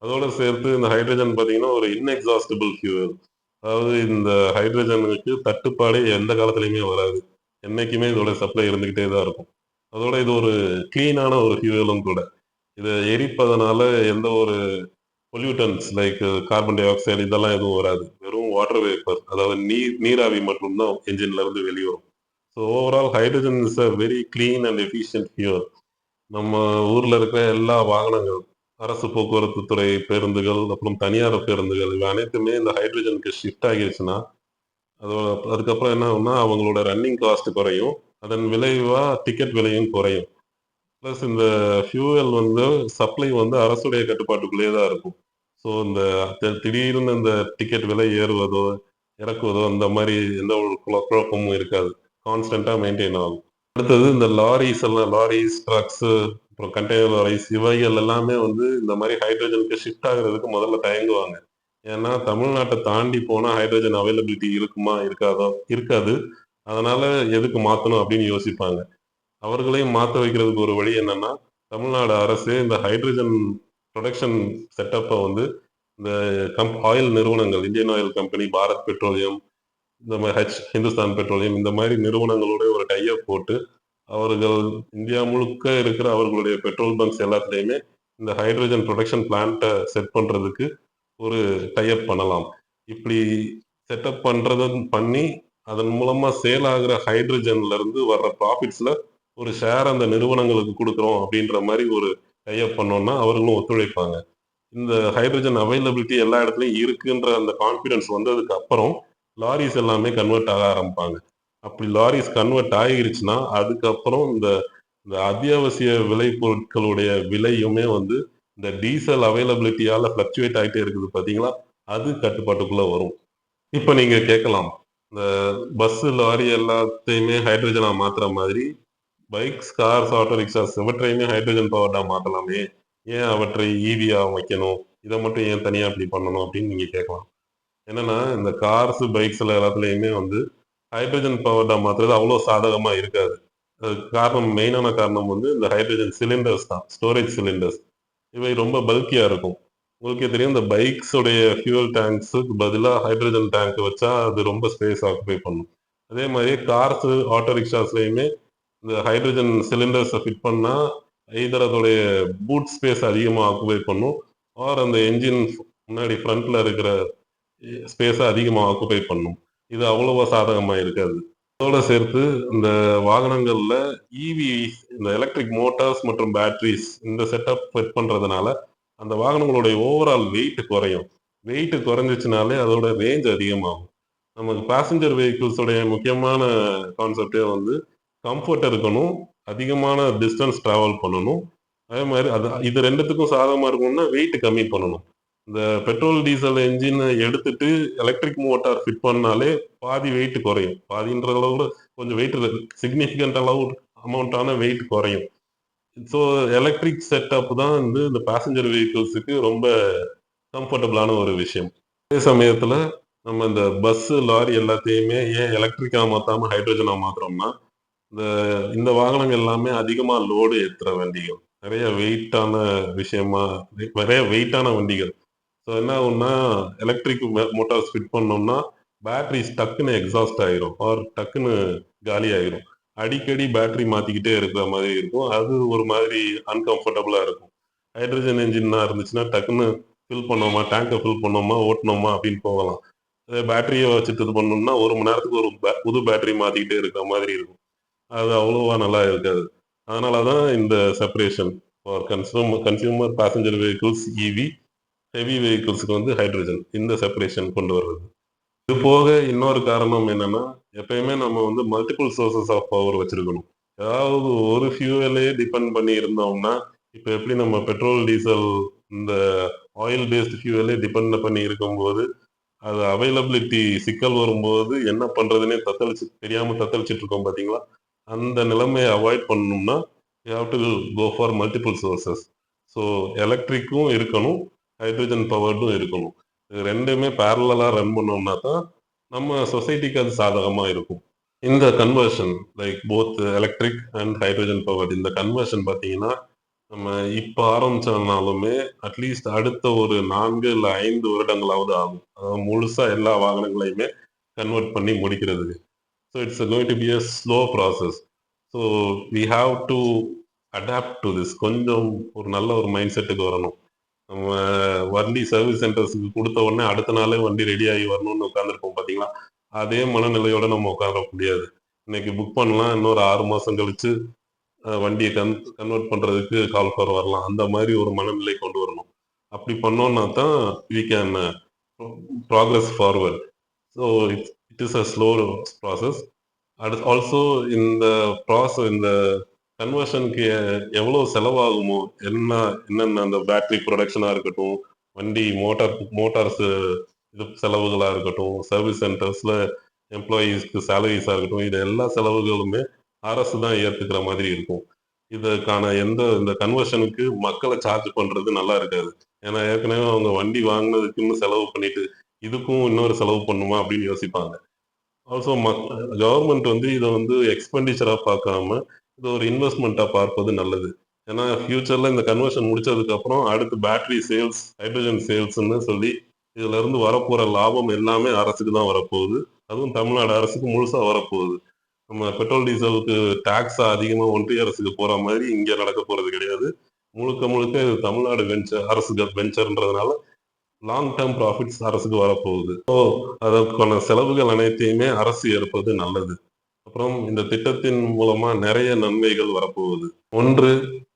அதோட சேர்த்து இந்த ஹைட்ரஜன் பார்த்தீங்கன்னா, ஒரு இன்எக்ஸாஸ்டிபிள் ஃபியூயல். அதாவது இந்த ஹைட்ரஜனுக்கு தட்டுப்பாடே எந்த காலத்துலயுமே வராது. என்னைக்குமே இதோட சப்ளை இருந்துகிட்டே தான் இருக்கும். அதோட இது ஒரு கிளீனான ஒரு ஃபியூயலும் கூட. இத எரிப்பதனால எந்த ஒரு பொல்யூட்டன்ட்ஸ் லைக் கார்பன் டை ஆக்சைடு இதெல்லாம் எதுவும் வராது. வெறும் வாட்டர் வேப்பர் அதாவது நீராவி மட்டும் தான் என்ஜின்ல இருந்து வெளிவரும். So overall hydrogen is a very clean and efficient fuel. நம்ம ஊர்ல இருக்கிற எல்லா வாகனங்கள், அரசு போக்குவரத்து துறை பேருந்துகள், அப்புறம் தனியார் பேருந்துகள் இவை அனைத்துமே இந்த ஹைட்ரஜனுக்கு ஷிஃப்ட் ஆகிருச்சுன்னா, அதோட அதுக்கப்புறம் என்ன ஆகும்னா, அவங்களோட ரன்னிங் காஸ்ட் குறையும். அதன் விளைவா டிக்கெட் விலையும் குறையும். பிளஸ் இந்த ஃபியூயல் வந்து சப்ளை வந்து அரசுடைய கட்டுப்பாட்டுக்குள்ளேயே தான் இருக்கும். ஸோ இந்த திடீர்னு இந்த டிக்கெட் விலை ஏறுவதோ, இறக்குவதோ அந்த மாரி எந்த ஒரு குழப்பமும் இருக்காது. கான்ஸ்டன்ட்டா மெயின்டெயின் ஆகும். அடுத்தது இந்த லாரீஸ் எல்லாம் லாரீஸ், ட்ரக்ஸு, அப்புறம் கண்டெய்னர் லாரீஸ் இவைகள் எல்லாமே வந்து இந்த மாரி ஹைட்ரஜனுக்கு ஷிஃப்ட் ஆகுறதுக்கு முதல்ல தயங்குவாங்க. ஏன்னா, தமிழ்நாட்ட தாண்டி போனா ஹைட்ரஜன் அவைலபிலிட்டி இருக்குமா? இருக்காதா? இருக்காது. அதனால எதுக்கு மாத்தணும் அப்படின்னு யோசிப்பாங்க. அவர்களையும் மாத்த வைக்கிறதுக்கு ஒரு வழி என்னன்னா, தமிழ்நாடு அரசு இந்த ஹைட்ரஜன் புரொடக்ஷன் செட்டப்ப வந்து இந்த ஆயில் நிறுவனங்கள், Indian oil company, Bharat petroleum, இந்த மாரி ஹிந்துஸ்தான் பெட்ரோலியம் இந்த மாரி நிறுவனங்களோட ஒரு டை அப் போட்டு, அவர்கள் இந்தியா முழுக்க இருக்கிற அவர்களுடைய பெட்ரோல் பங்க்ஸ் எல்லாத்துலயுமே இந்த ஹைட்ரஜன் புரொடக்ஷன் பிளான்ட்ட செட் பண்றதுக்கு ஒரு டை அப் பண்ணலாம். இப்படி செட்டப் பண்றதும் பண்ணி, அதன் மூலமா சேல் ஆகுற ஹைட்ரஜன்ல இருந்து வர்ற ப்ராஃபிட்ஸ்ல ஒரு ஷேர் அந்த நிறுவனங்களுக்கு குடுக்குறோம் அப்படின்ற மாரி ஒரு டை அப் பண்ணோம்னா, அவர்களும் ஒத்துழைப்பாங்க. இந்த ஹைட்ரஜன் அவைலபிலிட்டி எல்லா இடத்துலயும் இருக்குன்ற அந்த கான்ஃபிடன்ஸ் வந்ததுக்கு அப்புறம், லாரீஸ் எல்லாமே கன்வெர்ட் ஆக ஆரம்பிப்பாங்க. அப்படி லாரீஸ் கன்வெர்ட் ஆகிருச்சுன்னா, அதுக்கப்புறம் இந்த இந்த அத்தியாவசிய விலை பொருட்களுடைய விலையுமே வந்து, இந்த டீசல் அவைலபிலிட்டியால ஃப்ளக்சுவேட் ஆயிட்டே இருக்குது பார்த்தீங்களா? அது கட்டுப்பாட்டுக்குள்ள வரும். இப்ப நீங்க கேட்கலாம். இந்த பஸ், லாரி எல்லாத்தையுமே ஹைட்ரஜனா மாத்துற மாதிரி, பைக்ஸ், கார்ஸ், ஆட்டோ ரிக்ஷாஸ் இவற்றையுமே ஹைட்ரஜன் பவர்டா மாத்தலாமே! ஏன் அவற்றை ஈவியா வைக்கணும்? இத மட்டும் ஏன் தனியா இப்படி பண்ணணும்? அப்படின்னு நீங்க கேட்கலாம். என்னன்னா, இந்த கார்ஸ், பைக்ஸ்ல எல்லாத்துலயுமே வந்து ஹைட்ரஜன் பவர்டா மாத்துறது அவ்வளோ சாதகமா இருக்காது. காரணம், மெயினான காரணம் வந்து இந்த ஹைட்ரஜன் சிலிண்டர்ஸ் தான். Storage cylinders. இவை ரொம்ப பல்கியா இருக்கும். உங்களுக்கே தெரியும், இந்த பைக்ஸ் உடைய ஃபியூயல் டேங்க்ஸுக்கு பதிலா ஹைட்ரஜன் டேங்க் வச்சா அது ரொம்ப ஸ்பேஸ் ஆக்குபை பண்ணும். அதே மாரி கார்ஸ், ஆட்டோ ரிக்ஷாஸ்லயுமே இந்த ஹைட்ரஜன் சிலிண்டர்ஸ ஃபிட் பண்ணா, எய்தர் அதோடைய பூட் ஸ்பேஸ் அதிகமா ஆக்குபை பண்ணும். ஆர் அந்த என்ஜின் முன்னாடி ஃப்ரண்ட்ல இருக்கிற ஸ்பேஸ அதிகமா ஆக்குபை பண்ணும். இது அவ்வளவா சாதகமா இருக்காது. அதோட சேர்த்து இந்த வாகனங்கள்ல ஈவி, இந்த எலக்ட்ரிக் மோட்டார்ஸ் மற்றும் பேட்டரிஸ் இந்த செட்டப் செட் பண்றதுனால, அந்த வாகனங்களுடைய ஓவரால் வெயிட் குறையும். வெயிட் குறைஞ்சுச்சுனாலே அதோட ரேஞ்ச் அதிகமாகும். நமக்கு பேசஞ்சர் வெஹிக்கிள்ஸ் உடைய முக்கியமான கான்செப்ட்டே வந்து கம்ஃபோர்ட் இருக்கணும். அதிகமான டிஸ்டன்ஸ் டிராவல் பண்ணணும். அதே மாரி இது 2த்துக்கும் சாதகமா இருக்கணும்னா வெயிட் கம்மி பண்ணணும். இந்த பெட்ரோல், டீசல் என்ஜின எடுத்துட்டு எலக்ட்ரிக் மோட்டார் ஃபிட் பண்ணாலே பாதி வெயிட் குறையும். பாதின்றத விட கொஞ்சம் வெயிட் சிக்னிஃபிகன்ட் அளவு அமௌண்ட்டான வெயிட் குறையும். ஸோ எலக்ட்ரிக் செட்டப் தான் வந்து இந்த பேசஞ்சர் வெஹிக்கிள்ஸுக்கு ரொம்ப கம்ஃபர்டபுளான ஒரு விஷயம். அதே சமயத்துல நம்ம இந்த பஸ்ஸு, லாரி எல்லாத்தையுமே ஏன் எலக்ட்ரிக்கா மாத்தாம ஹைட்ரஜனா மாத்துறோம்னா, இந்த இந்த வாகனங்கள் எல்லாமே அதிகமா லோடு ஏத்துற வண்டிகள். நெறைய வெயிட்டான விஷயமா நெறைய வெயிட்டான வண்டிகள். ஸோ என்ன ஆகும்னா, எலக்ட்ரிக் மோட்டார்ஸ் ஃபிட் பண்ணோம்னா, பேட்டரிஸ் டக்குன்னு எக்ஸாஸ்ட் ஆயிரும். ஆர் டக்குன்னு காலியாயிரும். அடிக்கடி பேட்டரி மாத்திக்கிட்டே இருக்கிற மாதிரி இருக்கும். அது ஒரு மாதிரி அன்கம்ஃபர்டபுளா இருக்கும். ஹைட்ரஜன் என்ஜின்னா இருந்துச்சுன்னா, டக்குன்னு ஃபில் பண்ணோமா, டேங்க ஃபில் பண்ணோமா, ஓட்டுனோமா அப்படின்னு போகலாம். அதே பேட்டரிய வச்சுட்டு இது பண்ணோம்னா, 1 மணி நேரத்துக்கு ஒரு புது பேட்டரி மாத்திக்கிட்டே இருக்கிற மாதிரி இருக்கும். அது அவ்வளவா நல்லா இருக்காது. அதனால தான் இந்த separation for consumer passenger vehicles EV, heavy வெஹிக்கிள்ஸ்க்கு வந்து ஹைட்ரஜன். இந்த செப்பரேஷன் கொண்டு வர்றது. இது போக இன்னொரு காரணம் என்னன்னா, எப்பயுமே நம்ம வந்து மல்டிபிள் சோர்சஸ் ஆஃப் பவர் வச்சிருக்கணும். ஏதாவது ஒரு ஃபியூவலே டிபெண்ட் பண்ணி இருந்தோம்னா, இப்ப எப்படி நம்ம பெட்ரோல், டீசல் இந்த ஆயில் பேஸ்ட் ஃபியூவலே டிபெண்ட் பண்ணி இருக்கும்போது, அது அவைலபிலிட்டி சிக்கல் வரும்போது என்ன பண்றதுன்னே தெரியாம தத்தளிச்சுட்டு இருக்கோம் பார்த்தீங்களா? அந்த நிலைமைய அவாய்ட் பண்ணணும்னா, you have to go for multiple sources. So எலக்ட்ரிக்கும் இருக்கணும், ஹைட்ரஜன் பவர்டும் இருக்கணும். இது 2மே பேரலலா ரன் பண்ணோம்னா தான், நம்ம சொசைட்டிக்கு அது சாதகமா இருக்கும். இந்த conversion like both electric and hydrogen powered இந்த கன்வர்ஷன் பார்த்தீங்கன்னா, நம்ம இப்ப ஆரம்பிச்சோம்னாலுமே அட்லீஸ்ட் அடுத்த ஒரு 4 இல்ல 5 வருடங்களாவது ஆகும். அதாவது முழுசா எல்லா வாகனங்களையுமே கன்வெர்ட் பண்ணி முடிக்கிறதுக்கு. So it's going to be a slow process. So we have to adapt to this. கொஞ்சம் ஒரு நல்ல ஒரு மைண்ட் செட்டுக்கு வரணும். நம்ம வண்டி சர்வீஸ் சென்டர்ஸ்க்கு குடுத்த உடனே அடுத்த நாளே வண்டி ரெடி ஆகி வரணும்னு உட்கார்ந்துருப்போம் பார்த்தீங்களா? அதே மனநிலையோட நம்ம உட்கார முடியாது. இன்னைக்கு புக் பண்ணலாம். இன்னொரு 6 மாசம் கழிச்சு வண்டிய கன்வெர்ட் பண்றதுக்கு கால் ஃபார் வரலாம். அந்த மாரி ஒரு மனநிலை கொண்டு வரணும். அப்படி பண்ணோம்னா தான் we can progress forward. So it is a slow process. Also இந்த இந்த கன்வர்ஷனுக்கு எவ்வளோ செலவாகுமோ, என்னென்ன அந்த பேட்டரி புரொடக்ஷனா இருக்கட்டும், வண்டி மோட்டார்ஸ் இது செலவுகளா இருக்கட்டும், சர்வீஸ் சென்டர்ஸ்ல எம்ப்ளாயீஸ்க்கு சேலரீஸா இருக்கட்டும், இது எல்லா செலவுகளுமே அரசு தான் ஏத்துக்கிற மாதிரி இருக்கும். இதற்கான இந்த கன்வர்ஷனுக்கு மக்கள சார்ஜ் பண்றது நல்லா இருக்காது. ஏன்னா ஏற்கனவே அவங்க வண்டி வாங்குனதுக்குன்னு செலவு பண்ணிட்டு, இதுக்கும் இன்னொரு செலவு பண்ணுமா அப்படின்னு யோசிப்பாங்க. ஆல்சோ கவர்மெண்ட் வந்து இத வந்து எக்ஸ்பெண்டிச்சரா பார்க்காம, இத ஒரு இன்வெஸ்ட்மென்ட்டா பார்ப்பது நல்லது. ஏன்னா ஃபியூச்சர்ல இந்த கன்வர்ஷன் முடிச்சதுக்கப்புறம் அடுத்து பேட்டரி சேல்ஸ், ஹைட்ரஜன் சேல்ஸ்ன்னு சொல்லி இதுலருந்து வரப்போற லாபம் எல்லாமே அரசுக்கு தான் வரப்போகுது. அதுவும் தமிழ்நாடு அரசுக்கு முழுசா வரப்போகுது. நம்ம பெட்ரோல், டீசலுக்கு டாக்ஸா அதிகமா ஒன்றிய அரசுக்கு போற மாரி இங்க நடக்க போறது கிடையாது. முழுக்க முழுக்க இது தமிழ்நாடு அரசு வெஞ்சர்ன்றதுனால லாங் டெர்ம் ப்ராஃபிட்ஸ் அரசுக்கு வரப்போகுது. ஸோ அதற்கான செலவுகள் அனைத்தையுமே அரசு ஏற்பது நல்லது. அப்புறம் இந்த திட்டத்தின் மூலமா நெறைய நன்மைகள் வரப்போகுது. 1,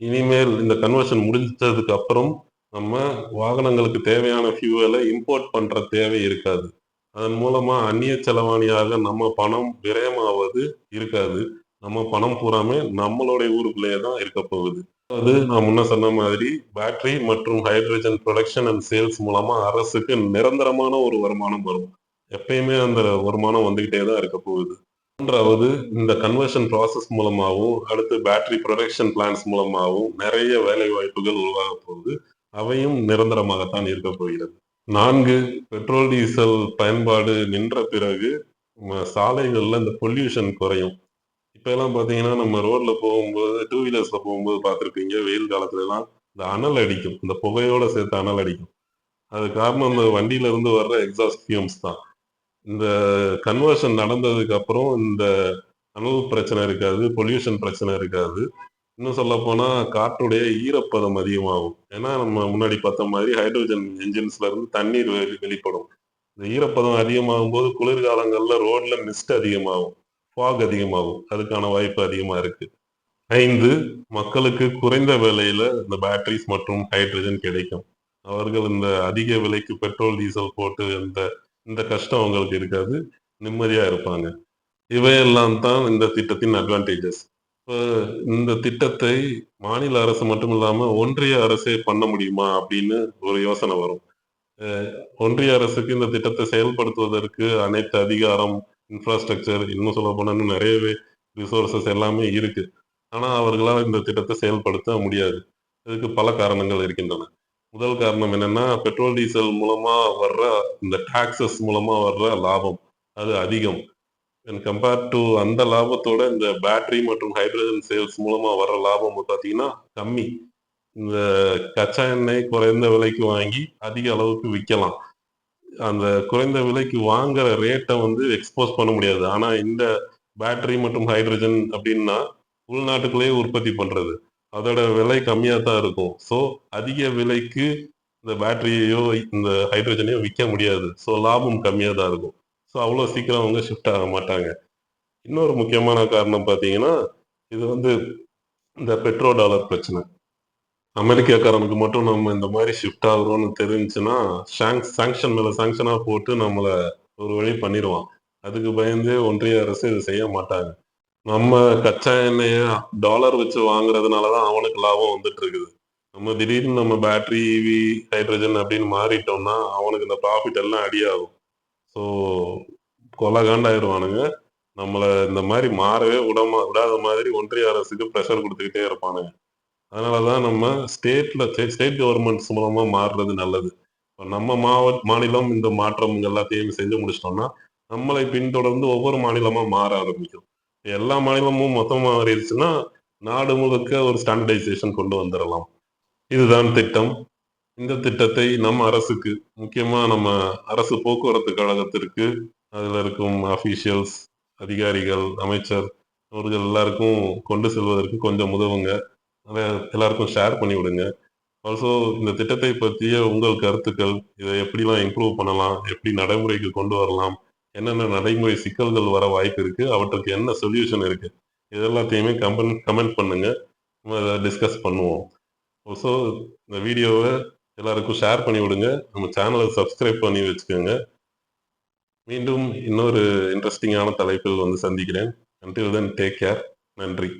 இனிமேல் இந்த கன்வர்ஷன் முடிஞ்சதுக்கு அப்புறம் நம்ம வாகனங்களுக்கு தேவையான ஃபியூவல இம்போர்ட் பண்ற தேவை இருக்காது. அதன் மூலமா அந்நிய செலவாணியாக நம்ம பணம் விரயமாவது இருக்காது. நம்ம பணம் பூராமே நம்மளுடைய ஊருக்குள்ளேயே தான் இருக்க போகுது. அது நான் முன்ன சொன்ன மாதிரி பேட்டரி மற்றும் ஹைட்ரஜன் புரொடக்ஷன் அண்ட் சேல்ஸ் மூலமா அரசுக்கு நிரந்தரமான ஒரு வருமானம் வரும். எப்பயுமே அந்த வருமானம் வந்துகிட்டே தான் இருக்க போகுது. 3வது, இந்த கன்வர்ஷன் ப்ராசஸ் மூலமாவும், அடுத்து பேட்டரி புரொடக்ஷன் பிளான்ட்ஸ் மூலமாவும் நெறைய வேலை வாய்ப்புகள் உருவாகப் போகுது. அவையும் நிரந்தரமாகத்தான் இருக்கப் போகிறது. 4, பெட்ரோல், டீசல் பயன்பாடு நின்ற பிறகு சாலைகள்ல இந்த பொல்யூஷன் குறையும். இப்ப எல்லாம் பார்த்தீங்கன்னா, நம்ம ரோட்ல போகும்போது, டூ வீலர்ஸ்ல போகும்போது பார்த்துருப்பீங்க, வெயில் காலத்துலலாம் இந்த அனல் அடிக்கும். இந்த புகையோட சேர்த்து அனல் அடிக்கும். அதுக்கு காரணம் இந்த வண்டியில இருந்து வர்ற எக்ஸாஸ்ட் ஃபியூம்ஸ் தான். இந்த கன்வர்ஷன் நடந்ததுக்கு அப்புறம் இந்த அனல் பிரச்சனை இருக்காது, பொல்யூஷன் பிரச்சனை இருக்காது. இன்னும் சொல்லப்போனா காற்றுடைய ஈரப்பதம் அதிகமாகும். ஏன்னா, நம்ம முன்னாடி பார்த்த மாரி ஹைட்ரோஜன் என்ஜின்ஸ்ல இருந்து தண்ணீர் வெளிப்படும். இந்த ஈரப்பதம் அதிகமாகும்போது குளிர்காலங்கள்ல ரோட்ல மிஸ்ட் அதிகமாகும். ஃபாக் அதிகமாகும். அதுக்கான வாய்ப்பு அதிகமா இருக்கு. 5 மக்களுக்கு குறைந்த விலையில இந்த பேட்டரீஸ் மற்றும் ஹைட்ரஜன் கிடைக்கும். அவர்கள் இந்த அதிக விலைக்கு பெட்ரோல், டீசல் போட்டு இந்த இந்த கஷ்டம் அவங்களுக்கு இருக்காது. நிம்மதியா இருப்பாங்க. இவையெல்லாம் தான் இந்த திட்டத்தின் அட்வான்டேஜஸ். இப்ப இந்த திட்டத்தை மாநில அரசு மட்டும் இல்லாம ஒன்றிய அரசே பண்ண முடியுமா? அப்படின்னு ஒரு யோசனை வரும். அ ஒன்றிய அரசுக்கு இந்த திட்டத்தை செயல்படுத்துவதற்கு அனைத்து அதிகாரம், இன்ஃப்ராஸ்ட்ரக்சர் இன்னும் சொல்லப்போனா இன்னும் நெறையவே ரிசோர்ஸஸ் எல்லாமே இருக்கு. ஆனா, அவர்களால் இந்த திட்டத்தை செயல்படுத்த முடியாது. இதுக்கு பல காரணங்கள் இருக்கின்றன. முதல் காரணம் என்னன்னா, பெட்ரோல், டீசல் மூலமா வர்ற இந்த டாக்ஸஸ் மூலமா வர்ற லாபம். அது அதிகம். வென் கம்பேர் டூ அந்த லாபத்தோட இந்த பேட்டரி மற்றும் ஹைட்ரோஜன் சேல்ஸ் மூலமா வர்ற லாபம் பார்த்தீங்கன்னா, கம்மி. இந்த கச்சா எண்ணெய் குறைந்த விலைக்கு வாங்கி அதிக அளவுக்கு விக்கலாம். அந்த குறைந்த விலைக்கு வாங்குற ரேட்ட வந்து எக்ஸ்போஸ் பண்ண முடியாது. ஆனா, இந்த பேட்டரி மற்றும் ஹைட்ரஜன் அப்டின்னா, உள்நாட்டுக்குள்ளேயே உற்பத்தி பண்றது. அதோட விலை கம்மியா தான் இருக்கும். ஸோ, அதிக விலைக்கு இந்த பேட்டரியையோ, இந்த ஹைட்ரஜனையோ விக்க முடியாது. ஸோ, லாபம் கம்மியா தான் இருக்கும். ஸோ, அவ்வளோ சீக்கிரம் அவங்க ஷிஃப்ட் ஆக மாட்டாங்க. இன்னொரு முக்கியமான காரணம் பார்த்தீங்கன்னா, இது வந்து இந்த பெட்ரோ டாலர் பிரச்சனை. அமெரிக்காக்காரனுக்கு மட்டும் நம்ம இந்த மாரி ஷிஃப்ட் ஆகுறோம்னு தெரிஞ்சுச்சுன்னா, சாங்ஷன் மேல சாங்ஷனா போட்டு நம்மள ஒரு வழி பண்ணிருவான். அதுக்கு பயந்தே ஒன்றிய அரசு இத செய்ய மாட்டாங்க. நம்ம கச்சா எண்ணெய டாலர் வச்சு வாங்குறதுனால தான் அவனுக்கு லாபம் வந்துட்டு இருக்குது. நம்ம திடீர்னு நம்ம பேட்டரி, ஈவி, ஹைட்ரஜன் அப்படின்னு மாறிட்டோம்னா, அவனுக்கு இந்த ப்ராஃபிட் எல்லாம் அடியாகும். ஸோ கொலகாண்டாயிருவானுங்க. நம்மள இந்த மாரி மாறவே விடாத மாதிரி ஒன்றிய அரசுக்கு பிரஷர் குடுத்துக்கிட்டே இருப்பானுங்க. அதனால தான் நம்ம ஸ்டேட் கவர்மெண்ட்ஸ் மூலமா மாறுறது நல்லது. இப்ப நம்ம மாநிலம் இந்த மாற்றம் எல்லாத்தையும் செஞ்சு முடிச்சுட்டோம்னா, நம்மளை பின்தொடர்ந்து ஒவ்வொரு மாநிலமா மாற ஆரம்பிக்கும். எல்லா மாநிலமும் மொத்தமா மாறிடுச்சுன்னா, நாடு முழுக்க ஒரு ஸ்டாண்டர்டைசேஷன் கொண்டு வந்துரலாம். இதுதான் திட்டம். இந்த திட்டத்தை நம் அரசுக்கு, முக்கியமா நம்ம அரசு போக்குவரத்து கழகத்திற்கு, அதுல இருக்கும் அஃபீஷியல்ஸ், அதிகாரிகள், அமைச்சர் அவர்கள் எல்லாருக்கும் கொண்டு செல்வதற்கு கொஞ்சம் உதவுங்க. அத எல்லாருக்கும் ஷேர் பண்ணி விடுங்க. ஆல்சோ இந்த திட்டத்தை பற்றிய உங்கள் கருத்துக்கள், இதை எப்படிலாம் இம்ப்ரூவ் பண்ணலாம்? எப்படி நடைமுறைக்கு கொண்டு வரலாம்? என்னென்ன நடைமுறை சிக்கல்கள் வர வாய்ப்பு இருக்கு? அவற்றுக்கு என்ன சொல்யூஷன் இருக்கு? இது எல்லாத்தையுமே கமெண்ட் பண்ணுங்க. நம்ம அத டிஸ்கஸ் பண்ணுவோம். ஆல்சோ இந்த வீடியோவ எல்லாருக்கும் ஷேர் பண்ணி விடுங்க. நம்ம சேனல சப்ஸ்கிரைப் பண்ணி வச்சுக்கோங்க. மீண்டும் இன்னொரு இன்ட்ரஸ்டிங்கான தலைப்பில் வந்து சந்திக்கிறேன். Until then take care. நன்றி.